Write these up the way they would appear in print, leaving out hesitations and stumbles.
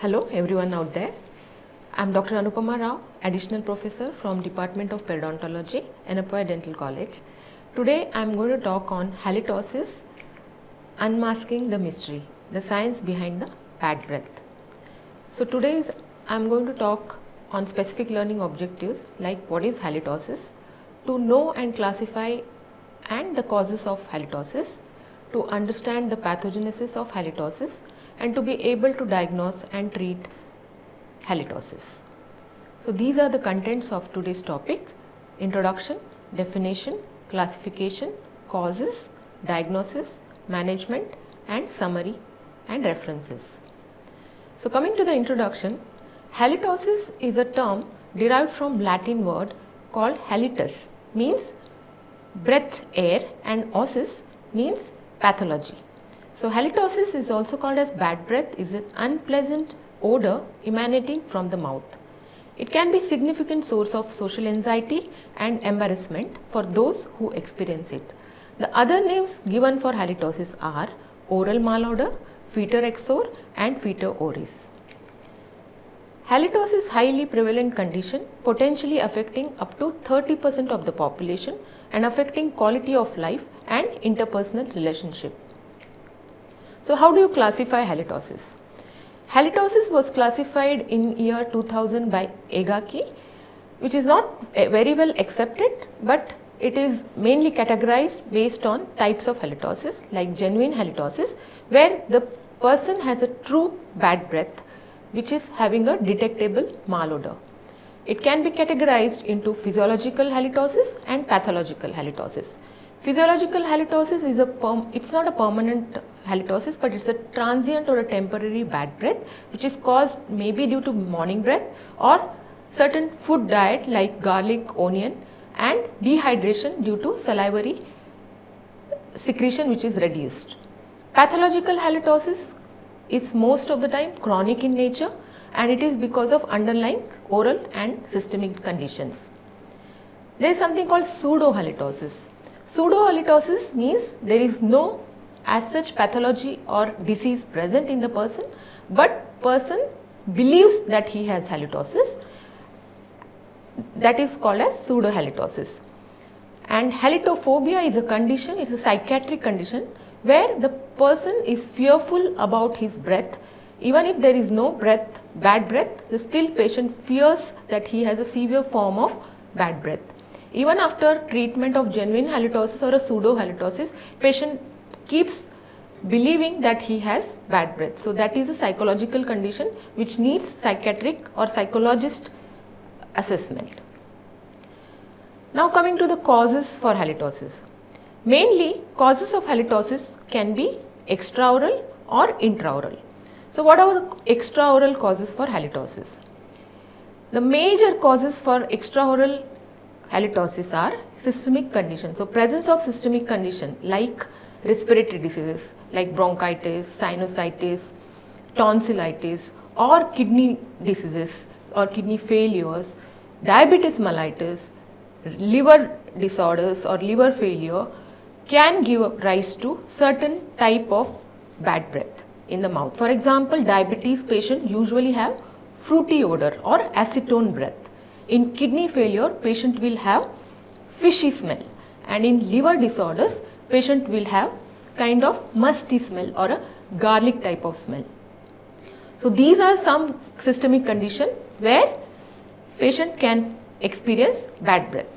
Hello everyone out there. I am Dr. Anupama Rao, Additional Professor from Department of Periodontology, Yenepoya Dental College. Today I am going to talk on halitosis, unmasking the mystery, the science behind the bad breath. So today I am going to talk on specific learning objectives like what is halitosis, to know and classify and the causes of halitosis, to understand the pathogenesis of halitosis, and to be able to diagnose and treat halitosis. So these are the contents of today's topic: introduction, definition, classification, causes, diagnosis, management, and summary and references. So coming to the introduction, halitosis is a term derived from Latin word called halitus, means breath air, and osis means pathology. So halitosis is also called as bad breath, is an unpleasant odor emanating from the mouth. It can be a significant source of social anxiety and embarrassment for those who experience it. The other names given for halitosis are oral malodor, fetor exor, and fetor oris. Halitosis is a highly prevalent condition, potentially affecting up to 30% of the population and affecting quality of life and interpersonal relationship. So how do you classify halitosis? Halitosis was classified in year 2000 by Egaki, which is not very well accepted, but it is mainly categorized based on types of halitosis, like genuine halitosis, where the person has a true bad breath which is having a detectable malodor. It can be categorized into physiological halitosis and pathological halitosis. Physiological halitosis is it's not a permanent halitosis, but it's a transient or a temporary bad breath which is caused maybe due to morning breath or certain food diet like garlic, onion, and dehydration due to salivary secretion which is reduced. Pathological halitosis is most of the time chronic in nature, and it is because of underlying oral and systemic conditions. There is something called pseudo-halitosis. Pseudo-halitosis means there is no as such pathology or disease present in the person, but person believes that he has halitosis. That is called as pseudo-halitosis. And halitophobia is a condition, it's a psychiatric condition where the person is fearful about his breath. Even if there is no bad breath, the still patient fears that he has a severe form of bad breath. Even after treatment of genuine halitosis or a pseudo-halitosis, patient keeps believing that he has bad breath. So that is a psychological condition which needs psychiatric or psychologist assessment. Now coming to the causes for halitosis. Mainly causes of halitosis can be extraoral or intraoral. So what are the extraoral causes for halitosis? The major causes for extraoral halitosis are systemic conditions. So presence of systemic condition like respiratory diseases like bronchitis, sinusitis, tonsillitis, or kidney diseases or kidney failures, diabetes mellitus, liver disorders or liver failure can give rise to certain type of bad breath in the mouth. For example, diabetes patient usually have fruity odor or acetone breath. In kidney failure, patient will have fishy smell, and in liver disorders, patient will have kind of musty smell or a garlic type of smell. So these are some systemic conditions where patient can experience bad breath.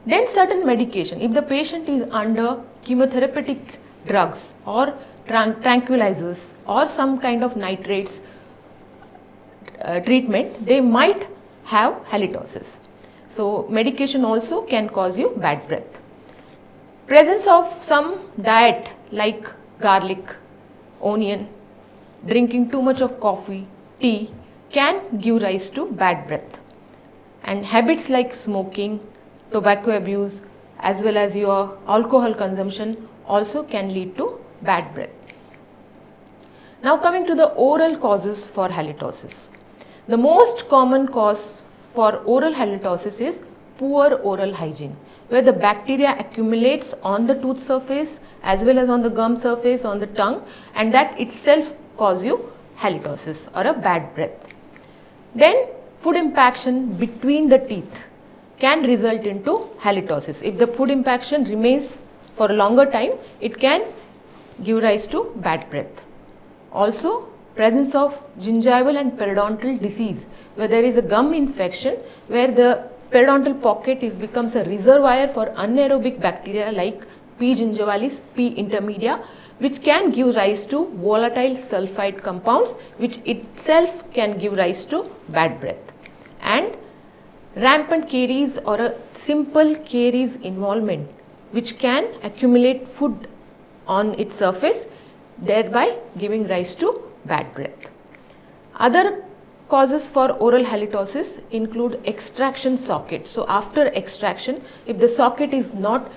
Then certain medication, if the patient is under chemotherapeutic drugs or tranquilizers or some kind of nitrates treatment, they might have halitosis. So medication also can cause you bad breath. Presence of some diet like garlic, onion, drinking too much of coffee, tea can give rise to bad breath. And habits like smoking, tobacco abuse, as well as your alcohol consumption also can lead to bad breath. Now coming to the oral causes for halitosis. The most common cause for oral halitosis is poor oral hygiene, where the bacteria accumulates on the tooth surface as well as on the gum surface, on the tongue, and that itself cause you halitosis or a bad breath. Then food impaction between the teeth can result into halitosis. If the food impaction remains for a longer time, it can give rise to bad breath. Also, presence of gingival and periodontal disease, where there is a gum infection, where the periodontal pocket becomes a reservoir for anaerobic bacteria like P. gingivalis, P. intermedia, which can give rise to volatile sulfide compounds, which itself can give rise to bad breath. And rampant caries or a simple caries involvement, which can accumulate food on its surface, thereby giving rise to bad breath. Other causes for oral halitosis include extraction socket. So after extraction, if the socket is not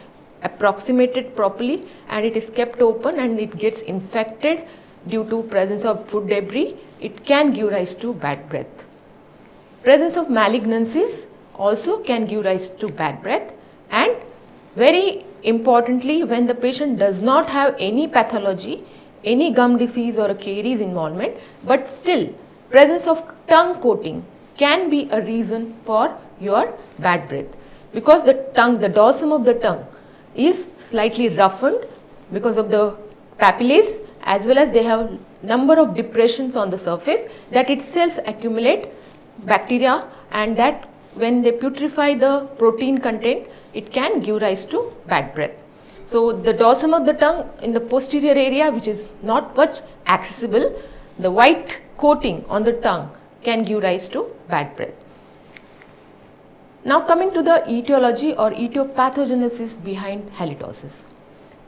approximated properly and it is kept open and it gets infected due to presence of food debris, it can give rise to bad breath. Presence of malignancies also can give rise to bad breath, and very importantly, when the patient does not have any pathology, any gum disease or a caries involvement, but still presence of tongue coating can be a reason for your bad breath, because the tongue, the dorsum of the tongue is slightly roughened because of the papillae, as well as they have number of depressions on the surface that itself accumulate bacteria, and that when they putrefy the protein content, it can give rise to bad breath. So the dorsum of the tongue in the posterior area, which is not much accessible, the white coating on the tongue can give rise to bad breath. Now coming to the etiology or etiopathogenesis behind halitosis.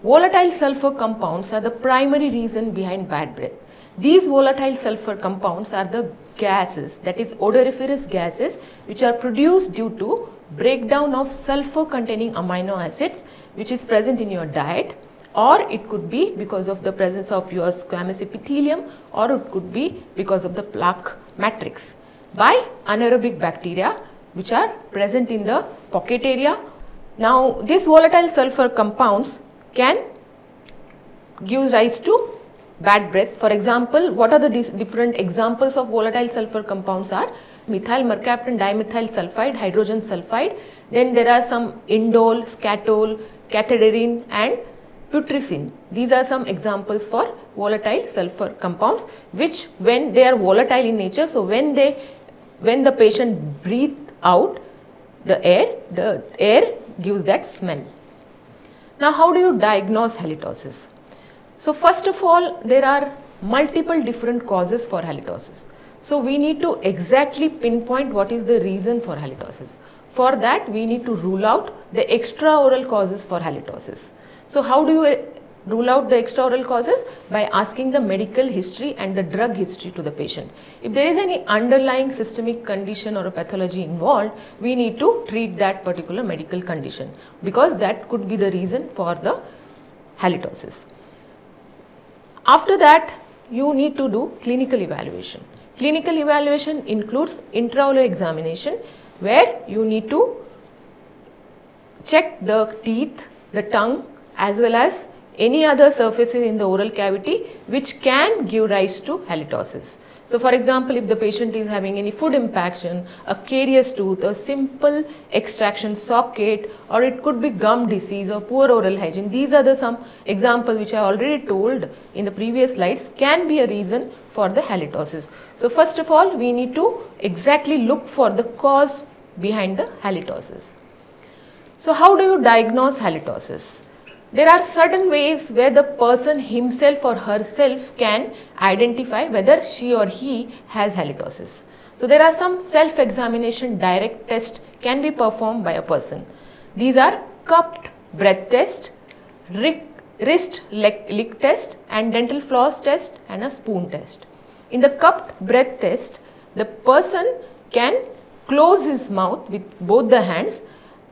Volatile sulfur compounds are the primary reason behind bad breath. These volatile sulfur compounds are the gases, that is odoriferous gases, which are produced due to breakdown of sulfur containing amino acids which is present in your diet, or it could be because of the presence of your squamous epithelium, or it could be because of the plaque matrix by anaerobic bacteria which are present in the pocket area. Now these volatile sulfur compounds can give rise to bad breath. For example, what are the different examples of volatile sulfur compounds are methyl mercaptan dimethyl sulfide, hydrogen sulfide, then there are some indole, scatol, cathederine and putrescine. These are some examples for volatile sulfur compounds, which when they are volatile in nature, so when the patient breathes out the air gives that smell. Now how do you diagnose halitosis? So first of all, there are multiple different causes for halitosis. So we need to exactly pinpoint what is the reason for halitosis. For that, we need to rule out the extraoral causes for halitosis. So how do you rule out the extraoral causes? By asking the medical history and the drug history to the patient. If there is any underlying systemic condition or a pathology involved, we need to treat that particular medical condition, because that could be the reason for the halitosis. After that, you need to do clinical evaluation. Clinical evaluation includes intraoral examination, where you need to check the teeth, the tongue, as well as any other surfaces in the oral cavity which can give rise to halitosis. So for example, if the patient is having any food impaction, a carious tooth, a simple extraction socket, or it could be gum disease or poor oral hygiene, these are some examples which I already told in the previous slides can be a reason for the halitosis. So first of all, we need to exactly look for the cause behind the halitosis. So how do you diagnose halitosis? There are certain ways where the person himself or herself can identify whether she or he has halitosis. So there are some self-examination direct tests can be performed by a person. These are cupped breath test, wrist lick test, and dental floss test, and a spoon test. In the cupped breath test, the person can close his mouth with both the hands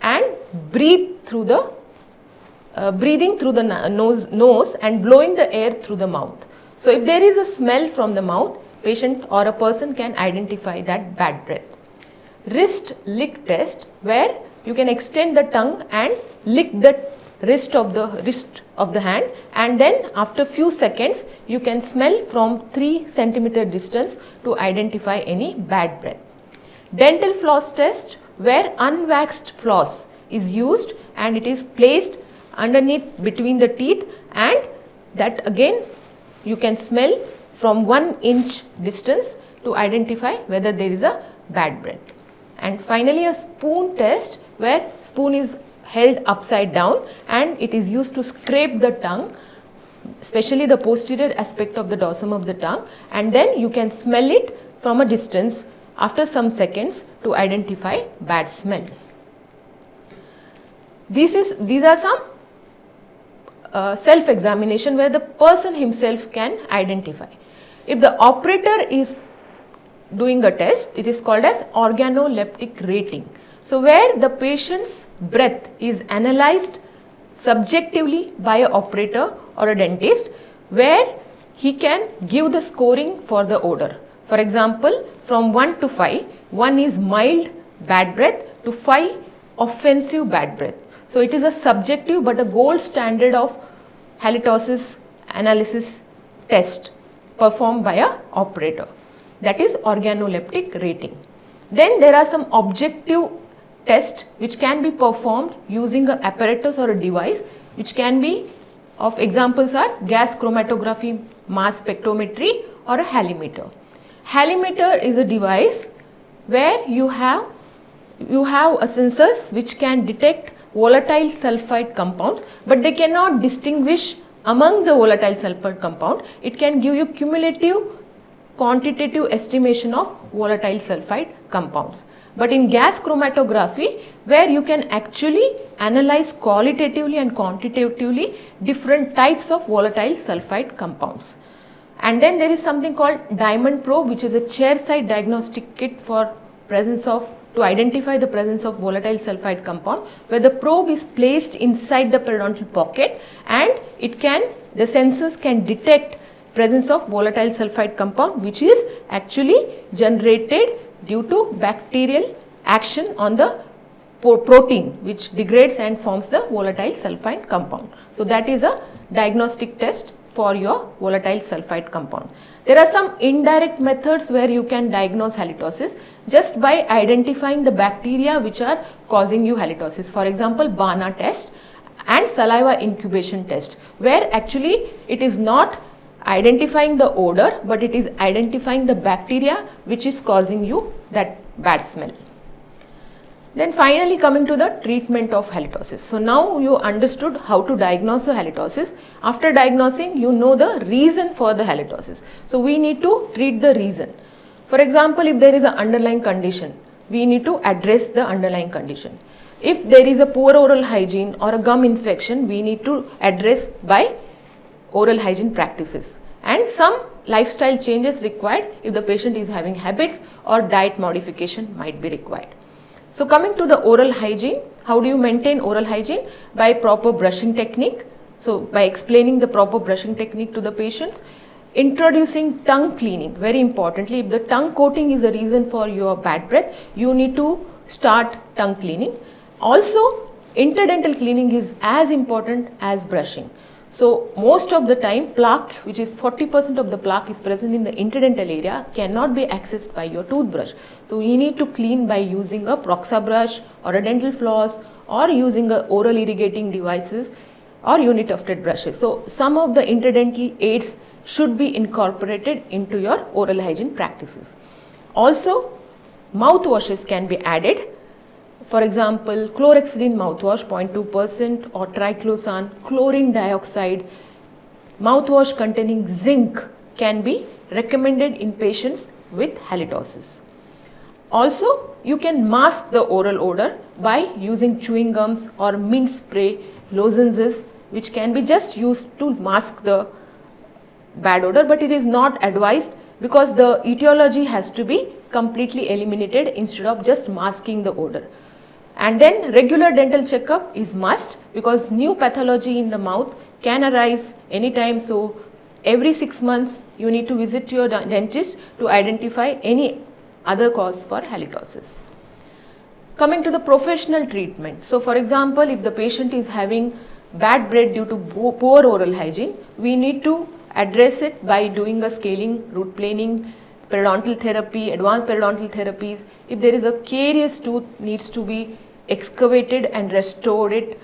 and breathing through the nose and blowing the air through the mouth. So if there is a smell from the mouth, patient or a person can identify that bad breath. Wrist lick test, where you can extend the tongue and lick the wrist of the hand, and then after few seconds you can smell from 3 centimeter distance to identify any bad breath. Dental floss test, where unwaxed floss is used and it is placed underneath between the teeth, and that again you can smell from 1 inch distance to identify whether there is a bad breath. And finally a spoon test, where spoon is held upside down and it is used to scrape the tongue, especially the posterior aspect of the dorsum of the tongue, and then you can smell it from a distance after some seconds to identify bad smell. These are some self-examination where the person himself can identify. If the operator is doing a test, it is called as organoleptic rating. So where the patient's breath is analyzed subjectively by an operator or a dentist, where he can give the scoring for the odor. For example, from 1 to 5, 1 is mild bad breath to 5 offensive bad breath. So it is a subjective but a gold standard of halitosis analysis test performed by a operator, that is organoleptic rating. Then there are some objective tests which can be performed using an apparatus or a device, which can be of examples are gas chromatography, mass spectrometry, or a halimeter. Halimeter is a device where you have a sensors which can detect volatile sulfide compounds, but they cannot distinguish among the volatile sulfide compound. It can give you cumulative quantitative estimation of volatile sulfide compounds. But in gas chromatography, where you can actually analyze qualitatively and quantitatively different types of volatile sulfide compounds. And then there is something called diamond probe, which is a chair side diagnostic kit for to identify the presence of volatile sulfide compound, where the probe is placed inside the periodontal pocket and the sensors can detect presence of volatile sulfide compound, which is actually generated due to bacterial action on the protein, which degrades and forms the volatile sulfide compound. So that is a diagnostic test for your volatile sulfide compound. There are some indirect methods where you can diagnose halitosis just by identifying the bacteria which are causing you halitosis. For example, Bana test and saliva incubation test, where actually it is not identifying the odor, but it is identifying the bacteria which is causing you that bad smell. Then finally coming to the treatment of halitosis. So now you understood how to diagnose the halitosis. After diagnosing, you know the reason for the halitosis. So we need to treat the reason. For example, if there is an underlying condition, we need to address the underlying condition. If there is a poor oral hygiene or a gum infection, we need to address by oral hygiene practices, and some lifestyle changes required if the patient is having habits, or diet modification might be required. So coming to the oral hygiene, how do you maintain oral hygiene? By proper brushing technique. So by explaining the proper brushing technique to the patients, introducing tongue cleaning, very importantly. If the tongue coating is the reason for your bad breath, you need to start tongue cleaning. Also, interdental cleaning is as important as brushing. So most of the time plaque, which is 40% of the plaque is present in the interdental area, cannot be accessed by your toothbrush. So you need to clean by using a proxa brush or a dental floss, or using a oral irrigating devices or unitufted brushes. So some of the interdental aids should be incorporated into your oral hygiene practices. Also, mouthwashes can be added. For example, chlorhexidine mouthwash 0.2% or triclosan, chlorine dioxide. Mouthwash containing zinc can be recommended in patients with halitosis. Also, you can mask the oral odor by using chewing gums or mint spray, lozenges, which can be just used to mask the bad odor, but it is not advised because the etiology has to be completely eliminated instead of just masking the odor. And then regular dental checkup is must, because new pathology in the mouth can arise anytime. So every 6 months you need to visit your dentist to identify any other cause for halitosis. Coming to the professional treatment. So for example, if the patient is having bad breath due to poor oral hygiene, we need to address it by doing a scaling, root planing, periodontal therapy, advanced periodontal therapies. If there is a carious tooth, needs to be excavated and restored.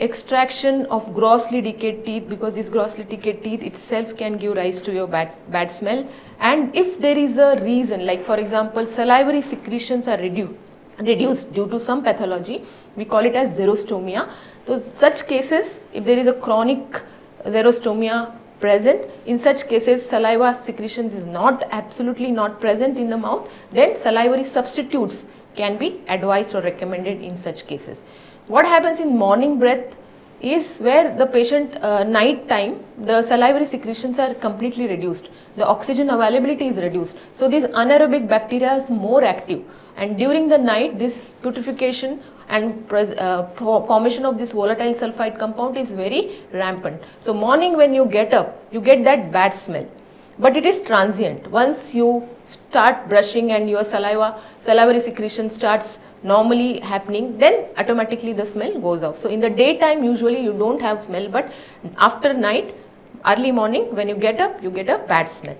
Extraction of grossly decayed teeth, because this grossly decayed teeth itself can give rise to your bad smell. And if there is a reason, like for example salivary secretions are reduced due to some pathology, we call it as xerostomia. So such cases, if there is a chronic xerostomia present, in such cases saliva secretions is absolutely not present in the mouth, then salivary substitutes can be advised or recommended in such cases. What happens in morning breath is where the patient night time, the salivary secretions are completely reduced, the oxygen availability is reduced, so these anaerobic bacteria is more active, and during the night this putrefaction and formation of this volatile sulfide compound is very rampant. So morning when you get up, you get that bad smell, but it is transient. Once you start brushing and your salivary secretion starts normally happening, then automatically the smell goes off. So in the daytime usually you don't have smell, but after night, early morning when you get up, you get a bad smell.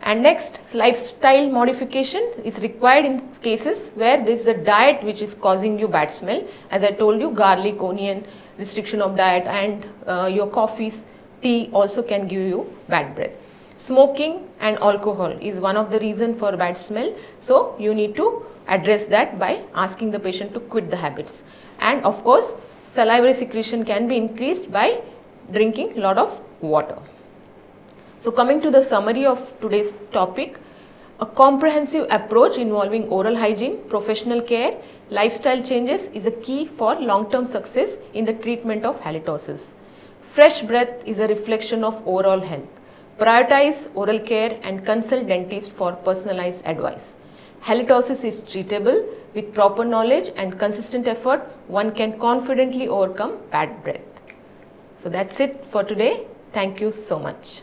And next, lifestyle modification is required in cases where there is a diet which is causing you bad smell. As I told you, garlic, onion, restriction of diet, and your coffees, tea also can give you bad breath. Smoking and alcohol is one of the reasons for bad smell, so you need to address that by asking the patient to quit the habits. And of course, salivary secretion can be increased by drinking a lot of water. So coming to the summary of today's topic, a comprehensive approach involving oral hygiene, professional care, lifestyle changes is a key for long-term success in the treatment of halitosis. Fresh breath is a reflection of overall health. Prioritize oral care and consult dentist for personalized advice. Halitosis is treatable. With proper knowledge and consistent effort, one can confidently overcome bad breath. So that's it for today. Thank you so much.